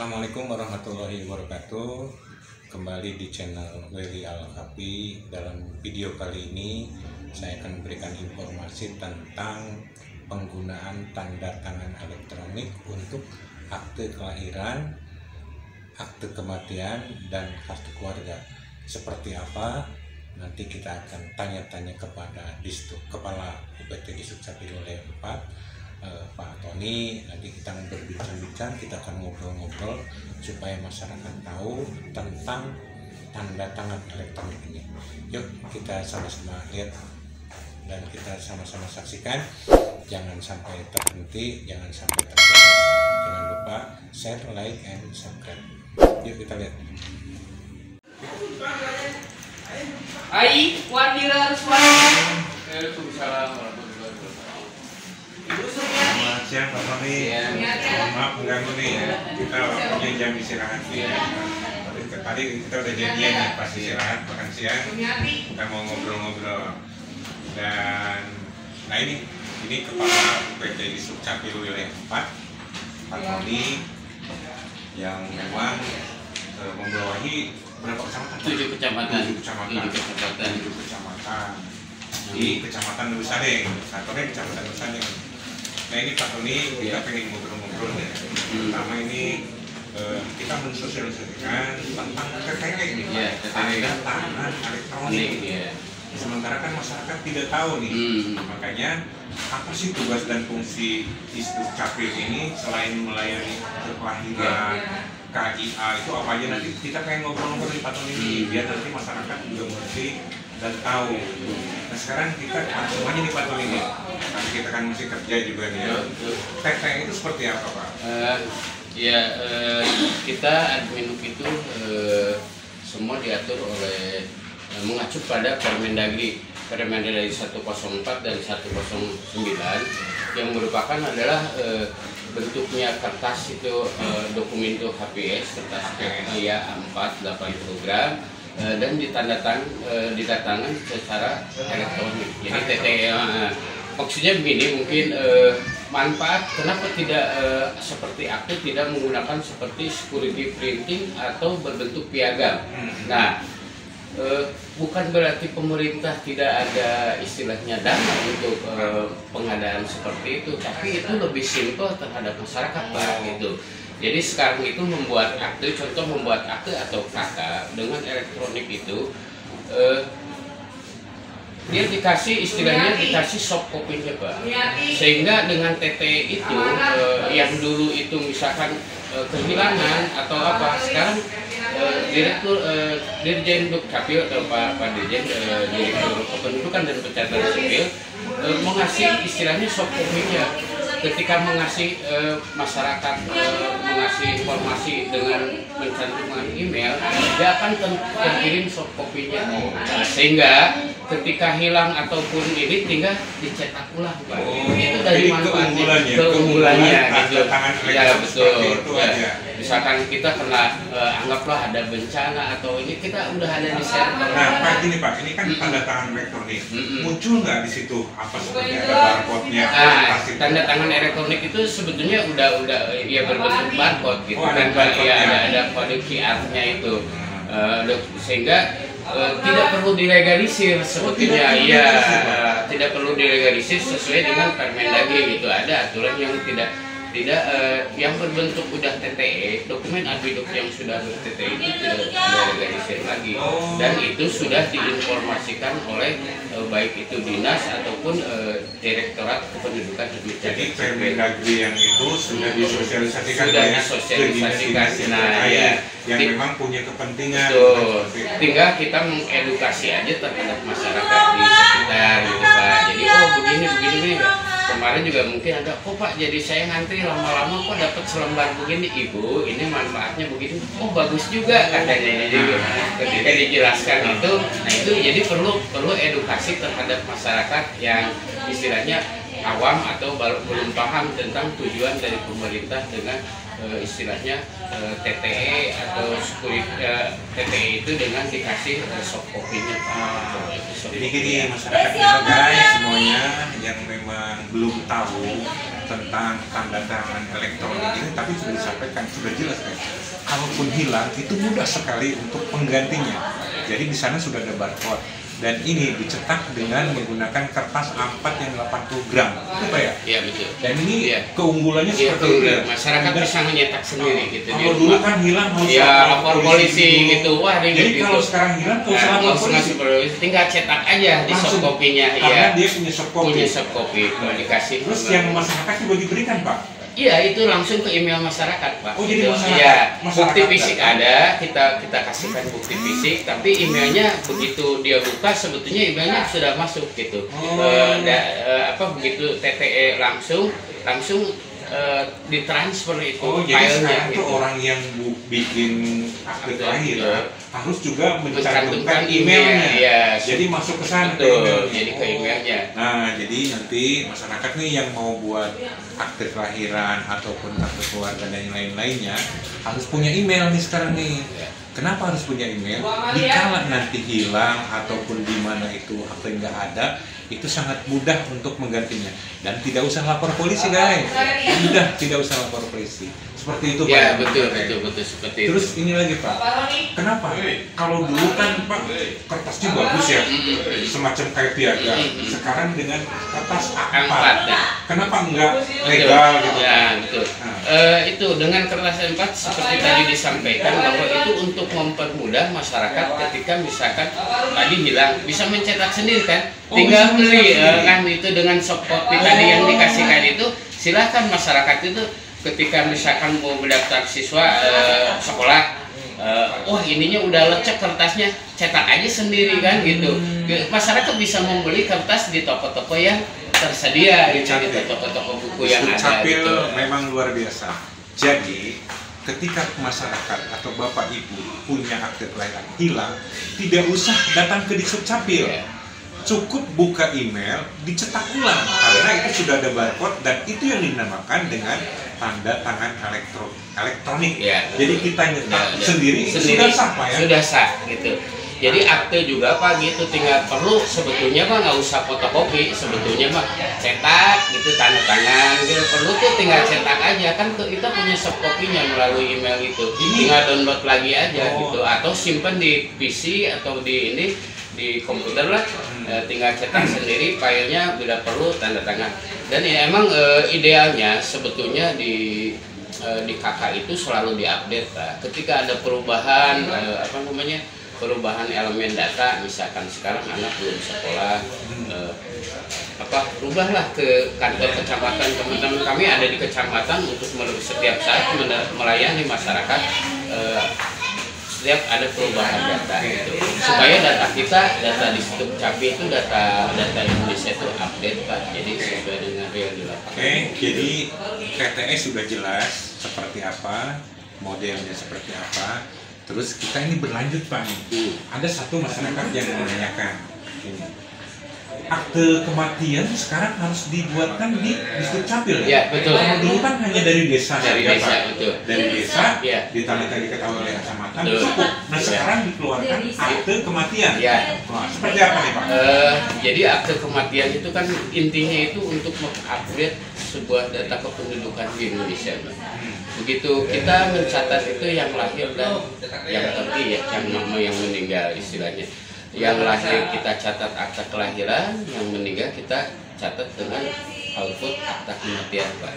Assalamualaikum warahmatullahi wabarakatuh. Kembali di channel Willy Al-Kafi. Dalam video kali ini saya akan memberikan informasi tentang penggunaan tanda tangan elektronik untuk akte kelahiran, akte kematian, dan kartu keluarga. Seperti apa? Nanti kita akan tanya-tanya kepada Kepala UPT Disub Capil Wilayah 4, Pak Tony. Nanti kita berbincang-bincang, kita akan ngobrol-ngobrol supaya masyarakat tahu tentang tanda tangan elektronik ini. Yuk kita sama-sama lihat dan kita sama-sama saksikan. Jangan sampai terhenti, jangan sampai terjadi. Jangan lupa share, like, and subscribe. Yuk kita lihat. Hai, Wandira Ruswana. Selamat siang Pak Tony. Mohon maaf mengganggu nih ya. Kita waktunya jam istirahat ya. Tadi kita udah janjian nih pas istirahat makan siang. Kita mau ngobrol-ngobrol. Dan nah ini Kepala UPT Disub Capil Wilayah 4, Pak Tony, yang memang membawahi berapa kecamatan? 7 kecamatan. 7 kecamatan. Di Kecamatan Nusadeng, kantornya Kecamatan Nusadeng. Nah ini Pak Tony, kita pengen ngobrol-ngobrol ya. Pertama ini kita mensosialisasikan tentang TTE ini, tanda tangan elektronik. Sementara kan masyarakat tidak tahu nih. Makanya apa sih tugas dan fungsi Disub Capil ini selain melayani kelahiran, KIA itu apa aja? Nanti kita pengen ngobrol-ngobrol di Pak Tony ini biar nanti masyarakat juga mengerti dan tahu. Nah sekarang kita langsung aja nih Pak Tony ini. Nanti kita kan mesti kerja juga nih ya. TTE itu seperti apa Pak? Kita admin itu semua diatur oleh mengacu pada Permendagri 104 dan 109 yang merupakan adalah bentuknya kertas itu dokumen itu HPS, kertas A4 80 gram dan ditandatangan secara elektronik. Jadi TTE maksudnya begini, mungkin manfaat kenapa tidak seperti akte, tidak menggunakan seperti security printing atau berbentuk piagam. Nah, bukan berarti pemerintah tidak ada istilahnya dana untuk pengadaan seperti itu, tapi itu lebih simpel terhadap masyarakat Pak gitu. Jadi sekarang itu membuat akte, contoh membuat akte atau KK dengan elektronik itu dia dikasih istilahnya dikasih soft copy-nya Pak, sehingga dengan TTE itu yang dulu itu misalkan kehilangan atau apa, sekarang Dirjen Dukcapil atau Pak Dirjen Direktur Kependudukan dan Pencatatan Sipil mengasih istilahnya soft copy-nya. Ketika mengasih masyarakat mengasih informasi dengan mencantumkan email, dia akan terkirim soft copy-nya. Nah, sehingga ketika hilang ataupun ini tinggal dicetak ulang Pak. Itu dari manfaatnya, keunggulannya gitu. Ya betul. Ya. Misalkan kita kena anggaplah ada bencana atau ini, kita udah ada di server. Nah Pak, gini Pak, ini kan tanda tangan elektronik. Muncul nggak di situ apa seperti ada barcode-nya? Tanda tangan elektronik itu sebetulnya udah ya berbentuk barcode gitu kan Pak. Ya ada kode QR-nya itu. Sehingga tidak perlu dilegalisir sebetulnya. Iya, tidak perlu dilegalisir sesuai dengan Permendagri gitu. Ada aturan yang tidak yang berbentuk udah TTE, dokumen adviduk yang sudah ber-TTE itu tidak dilegalisir lagi, dan itu sudah diinformasikan oleh baik itu dinas ataupun Direktorat Kependudukan dan Pencatatan Sipil. Jadi Permendagri yang itu sudah disosialisasikan, Nah ya, yang memang punya kepentingan. Tinggal kita mengedukasi aja terhadap masyarakat di sekitar gitu Pak. Jadi begini. Kemarin juga mungkin ada, kok Pak jadi saya ngantri lama-lama kok dapat selembar begini. Ibu, ini manfaatnya begini. Oh bagus juga katanya. Jadi ketika dijelaskan itu, nah itu jadi perlu edukasi terhadap masyarakat yang istilahnya awam atau belum paham tentang tujuan dari pemerintah dengan istilahnya TTE atau TTE itu dengan dikasih soft copy-nya Jadi gini masyarakat kita guys semuanya yang memang belum tahu tentang tanda tangan elektronik ini, tapi sudah disampaikan, sudah jelas kan. Kalaupun hilang itu mudah sekali untuk penggantinya. Jadi di sana sudah ada barcode. Dan ini dicetak dengan menggunakan kertas A4 yang 80 gram, itu Pak ya? Iya betul. Dan ini Iya. keunggulannya Iya, seperti itu ya? masyarakat bisa menyetak sendiri gitu. Kalau dulu kan hilang harus ya lapor polisi gitu, wah Jadi gitu. kalau sekarang hilang nggak usah lapor polisi, tinggal cetak aja di langsung, soft copy-nya. karena Ya, dia punya soft copy. punya soft copy, kalau dikasih. Terus yang masyarakat juga diberikan Pak? Iya, itu langsung ke email masyarakat, Pak. Oh, jadi Gitu. masyarakat- Iya, masyarakat bukti fisik datang. ada, kita kasihkan bukti fisik, tapi emailnya begitu dia buka sebetulnya emailnya sudah masuk gitu. Begitu TTE langsung ditransfer itu Oh, jadi filenya sekarang gitu. tuh orang yang bikin akte Betul, kelahiran harus juga Mencantumkan mencantumkan emailnya. Iya, Jadi masuk ke sana ke betul, emailnya. jadi ke emailnya. Nah, jadi nanti masyarakat nih yang mau buat akte kelahiran ataupun akte keluarga dan yang lain-lainnya harus punya email nih sekarang nih. Kenapa harus punya email? Dikala nanti hilang ataupun di mana itu akte nggak ada, itu sangat mudah untuk menggantinya dan tidak usah lapor polisi guys. Mudah, tidak usah lapor polisi. Seperti itu Pak. Ya, betul seperti itu. Terus ini lagi Pak, kenapa? Kalau dulu kan Pak kertasnya bagus ya, semacam kayak piagam. Sekarang dengan kertas A4, ya. kenapa enggak legal gitu? Ya, betul. Nah. Itu dengan kertas A4 seperti tadi disampaikan bahwa itu untuk mempermudah masyarakat ketika misalkan tadi hilang bisa mencetak sendiri kan, Oh, tinggal bisa beli sendiri. kan itu dengan soft copy tadi yang dikasihkan itu, silahkan masyarakat itu ketika misalkan mau mendaftar siswa sekolah, wah ininya udah lecek kertasnya, cetak aja sendiri kan gitu. Masyarakat bisa membeli kertas di toko-toko yang tersedia gitu, di toko-toko buku yang ada Dukcapil gitu. memang luar biasa. Jadi ketika masyarakat atau bapak ibu punya akte kelahiran hilang, tidak usah datang ke Dukcapil. Ya. Cukup buka email, dicetak ulang karena itu sudah ada barcode dan itu yang dinamakan dengan tanda tangan elektronik. Ya. Jadi kita nyetak Ya. sendiri sudah sah Pak ya. Sudah sah gitu. Jadi akte juga Pak gitu, tinggal perlu sebetulnya Pak nggak usah fotokopi, sebetulnya Pak cetak gitu tanda tangan gitu, perlu tuh tinggal cetak aja kan kita punya soft copy-nya melalui email itu, tinggal download lagi aja gitu, atau simpan di PC atau di komputer lah, tinggal cetak sendiri filenya bila perlu tanda tangan. Dan ya emang idealnya sebetulnya di KK itu selalu diupdate Pak. Ketika ada perubahan perubahan elemen data, misalkan sekarang anak belum sekolah, rubahlah ke kantor kecamatan. Teman-teman kami ada di kecamatan untuk setiap saat melayani masyarakat setiap ada perubahan data gitu, supaya data di Dukcapil itu data Indonesia itu update Pak, jadi sesuai dengan real di lapangan. Oke, jadi TTS sudah jelas seperti apa, modelnya seperti apa. Terus kita ini berlanjut Pak nih. Ada satu masyarakat yang menanyakan ini. Akte kematian sekarang harus dibuatkan di Dukcapil Ya, betul. Kalau dulu kan hanya dari desa Dari saja, desa, Pak. betul. Dari desa, Ya. ditanda diketahui oleh kecamatan Betul. cukup. Nah Ya. sekarang dikeluarkan akte kematian. Ya. Wah, seperti apa nih Pak? Jadi akte kematian itu kan intinya itu untuk mengupgrade sebuah data kependudukan di Indonesia Pak. Begitu kita mencatat itu yang lahir dan yang pergi ya, yang meninggal istilahnya. Yang lahir kita catat akta kelahiran, yang meninggal kita catat dengan output akta kematian Pak.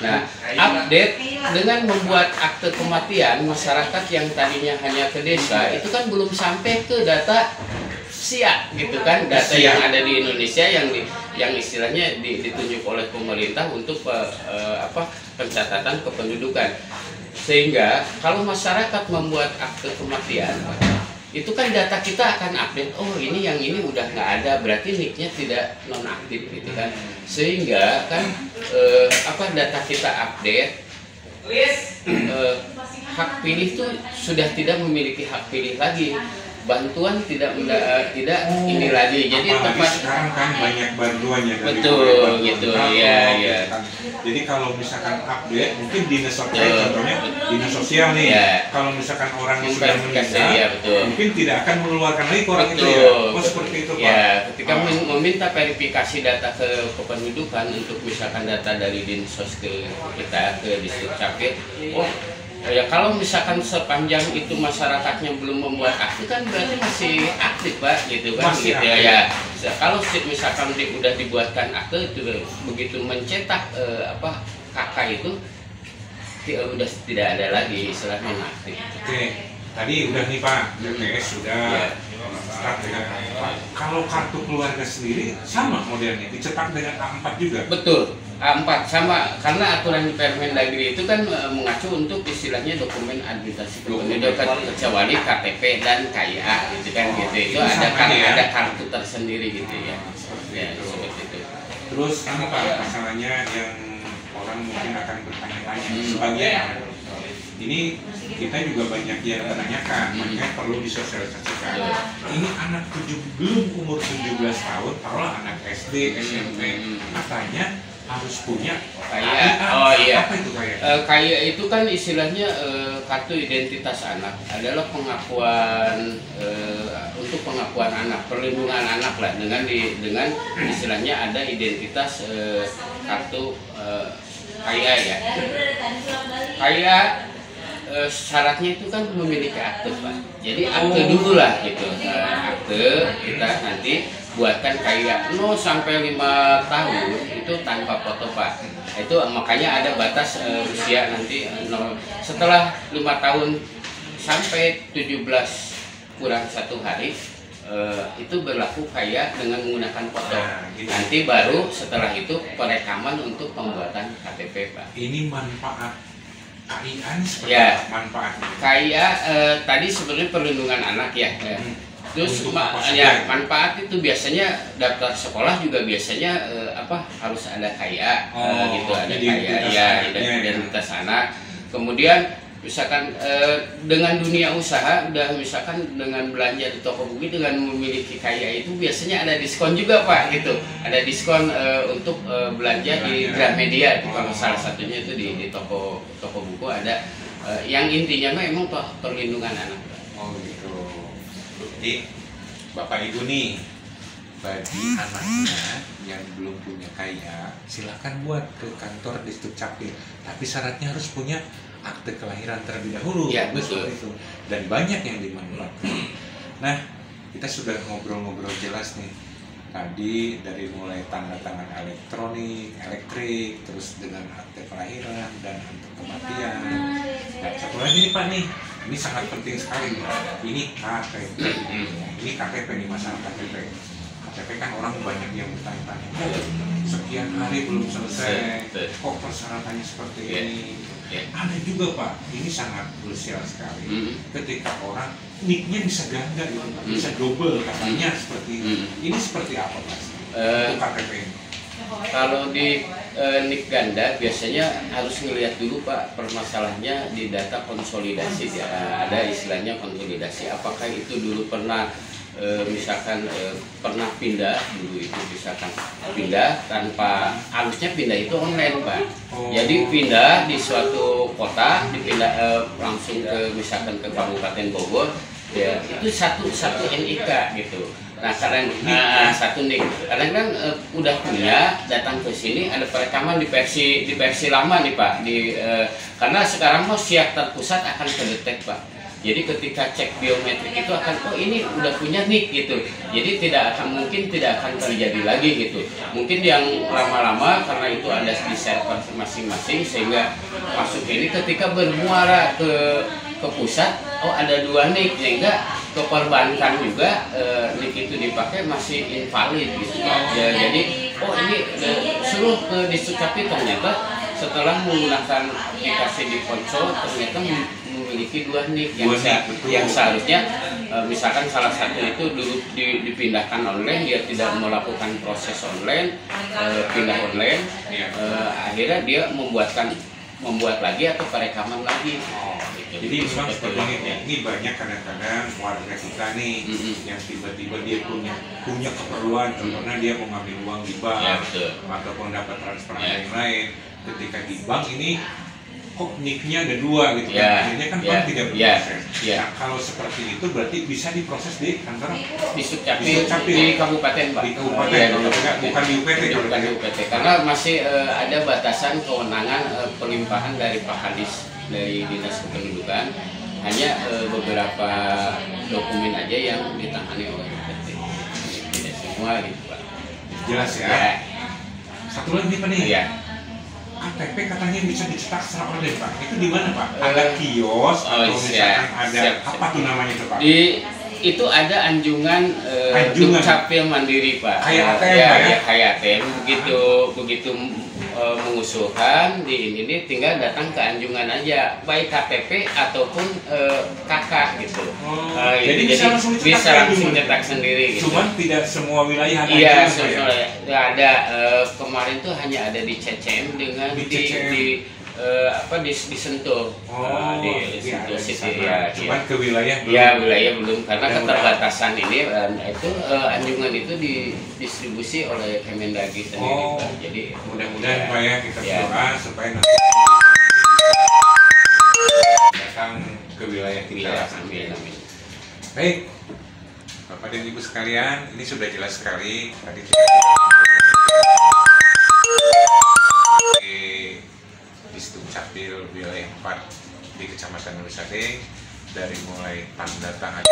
Nah, update dengan membuat akte kematian masyarakat yang tadinya hanya ke desa itu kan belum sampai ke data SIA gitu kan, data yang ada di Indonesia yang istilahnya ditunjuk oleh pemerintah untuk pencatatan kependudukan. Sehingga kalau masyarakat membuat akte kematian itu kan data kita akan update, oh ini yang ini udah nggak ada, berarti nicknya tidak nonaktif gitu kan, sehingga kan data kita update, hak pilih itu sudah tidak memiliki hak pilih lagi, bantuan tidak ini lagi. Jadi apalagi sekarang kan banyak bantuannya dari betul gitu ya. Jadi kalau misalkan update mungkin dinas sosial, contohnya dinas sosial nih, kalau misalkan orang yang sudah meninggal, mungkin tidak akan mengeluarkan lagi orang itu ya. Seperti itu Pak. Ya, ketika meminta verifikasi data ke kependudukan untuk misalkan data dari dinsos ke kita ke distrik capil, ya kalau misalkan sepanjang itu masyarakatnya belum membuat aktif kan berarti masih aktif Pak gitu kan masih gitu ya. Kalau misalkan udah dibuatkan akte itu begitu mencetak KK itu udah tidak ada lagi istilahnya aktif. Oke, tadi udah nih Pak, BPS sudah start dengan A4. Kalau kartu keluarga sendiri sama modelnya, dicetak dengan A4 juga? Betul, A4 sama, karena aturan Permendagri itu kan mengacu untuk istilahnya dokumen administrasi kependudukan kecuali KTP dan KIA gitu kan gitu. Itu ada kartu tersendiri gitu ya. Seperti itu. Terus ini Pak, masalahnya yang orang mungkin akan bertanya-tanya sebagian. Ini kita juga banyak yang menanyakan, makanya perlu disosialisasikan. Ini anak belum umur 17 tahun, taruhlah anak SD, SMP, katanya harus punya KIA. Apa itu KIA? KIA itu kan istilahnya kartu identitas anak, adalah pengakuan untuk pengakuan anak, perlindungan anak lah dengan istilahnya ada identitas kartu KIA ya. KIA syaratnya itu kan memiliki akte Pak. Jadi akte dulu lah gitu. Akte kita nanti buatkan KIA 0 sampai 5 tahun itu tanpa foto Pak. Itu makanya ada batas usia nanti setelah 5 tahun sampai 17 kurang 1 hari itu berlaku KIA dengan menggunakan foto. Nanti baru setelah itu perekaman untuk pembuatan KTP Pak. Ini manfaat KIA ini seperti manfaatnya? KIA tadi sebenarnya perlindungan anak ya. Terus manfaat itu biasanya daftar sekolah juga biasanya harus ada KIA gitu, ada KIA ya identitas anak. Kemudian misalkan dengan dunia usaha udah misalkan dengan belanja di toko buku dengan memiliki KIA itu biasanya ada diskon juga Pak gitu. Ada diskon untuk belanja di Gramedia itu kalau salah satunya itu di toko buku ada yang intinya memang perlindungan anak. Gitu. Jadi Bapak Ibu nih, bagi anaknya yang belum punya KIA silakan buat ke kantor distrik capil, tapi syaratnya harus punya akte kelahiran terlebih dahulu. Ya, betul. Itu. Dan banyak yang dimanfaatkan. Nah, kita sudah ngobrol-ngobrol jelas nih. Tadi dari mulai tanda tangan elektronik, elektrik, terus dengan akte kelahiran dan akte kematian. Nah, satu lagi nih Pak nih, ini sangat penting sekali nih. Ini KTP. Ini KTP nih, masalah KTP. KTP kan orang banyak yang bertanya-tanya, sekian hari belum selesai, kok persyaratannya seperti ini. Ada juga Pak, ini sangat krusial sekali. Ketika orang nicknya bisa ganda gitu, bisa double katanya seperti ini. Ini seperti apa Mas? Untuk KTP ini? Kalau di nick ganda biasanya harus ngelihat dulu Pak permasalahannya di data konsolidasi ya. Ada istilahnya konsolidasi. Apakah itu dulu pernah misalkan pernah pindah dulu itu misalkan pindah tanpa harusnya pindah itu online Pak. Jadi pindah di suatu kota dipindah langsung ke misalkan ke Kabupaten Bogor ya itu satu NIK gitu. Nah karena satu nik kadang-kadang udah punya datang ke sini ada perekaman di versi lama nih Pak karena sekarang mau siap terpusat akan terdetek Pak. Jadi ketika cek biometrik itu akan ini udah punya nik gitu. Jadi tidak akan terjadi lagi gitu. Mungkin yang lama-lama karena itu ada di server masing-masing sehingga masuk ini ketika bermuara ke pusat ada 2 nik sehingga keperbankan juga nik itu dipakai masih invalid gitu. Ya, jadi ini suruh ke distrik capil ternyata setelah menggunakan aplikasi di ponsel ternyata memiliki 2 nik yang seharusnya misalkan salah satu itu dulu dipindahkan online, dia tidak melakukan proses online, pindah online, akhirnya dia membuat lagi atau perekaman lagi. Jadi memang seperti ini banyak kadang-kadang warga kita nih yang tiba-tiba dia punya keperluan, contohnya dia mau ngambil uang di bank ataupun dapat transfer yang lain. Ketika di bank ini kok NIK-nya ada 2 gitu kan, akhirnya kan bank tidak berproses. Nah, kalau seperti itu berarti bisa diproses di kantor di Sukcapil di kabupaten, Pak. Di kabupaten, bukan di UPT. Bukan di UPT, karena masih ada batasan kewenangan pelimpahan dari Pak Hadis dari Dinas Kependudukan, hanya beberapa dokumen aja yang ditangani oleh UPT. Tidak semua gitu, Pak. Jelas ya. Satu lagi Pak nih. Iya. KTP katanya bisa dicetak secara online, Pak. Itu di mana, Pak? Ada kios atau misalkan ada apa tuh namanya itu, Pak? Itu ada anjungan Dukcapil Mandiri, Pak. Kayak ATM, ya? Pak ya? Kayak ATM. Begitu mengusulkan ini tinggal datang ke anjungan aja, baik KTP ataupun KK gitu. Jadi bisa langsung cetak sendiri gitu. Cuman tidak semua wilayah ada. Iya, ada. Kemarin tuh hanya ada di CCM dengan di Sentul. Di Sentul City ya. Cuman ke wilayah belum. Ya, wilayah belum karena keterbatasan ini itu anjungan itu didistribusi oleh Kemendagri sendiri. Jadi mudah-mudahan Pak ya kita berdoa supaya nanti datang ke wilayah kita. Amin. Baik, Bapak dan Ibu sekalian, ini sudah jelas sekali tadi kita di Dukcapil wilayah 4 di Kecamatan Ulu Sadeng, dari mulai tanda tangan,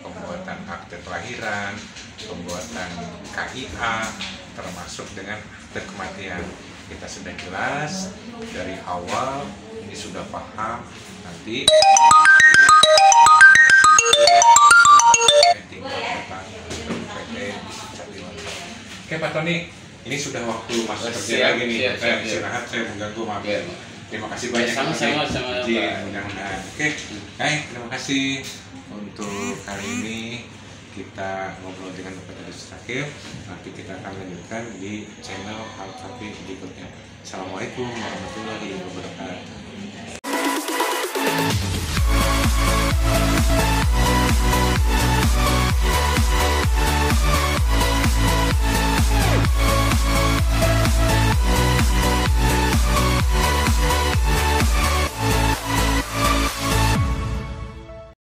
pembuatan akte kelahiran, pembuatan KIA, termasuk dengan akte kematian. Kita sudah jelas dari awal, ini sudah paham, nanti tinggal datang ke UPT di Dukcapil. Oke Pak Tony, ini sudah waktu masuk kerja lagi nih. Saya istirahat, saya mengganggu, maaf. Terima kasih banyak. Sama-sama. Mudah-mudahan. Oke, terima kasih untuk kali ini kita ngobrol dengan Bapak Tony Susakil. Nanti kita akan lanjutkan di channel Al-Kafi berikutnya. Assalamualaikum warahmatullahi wabarakatuh.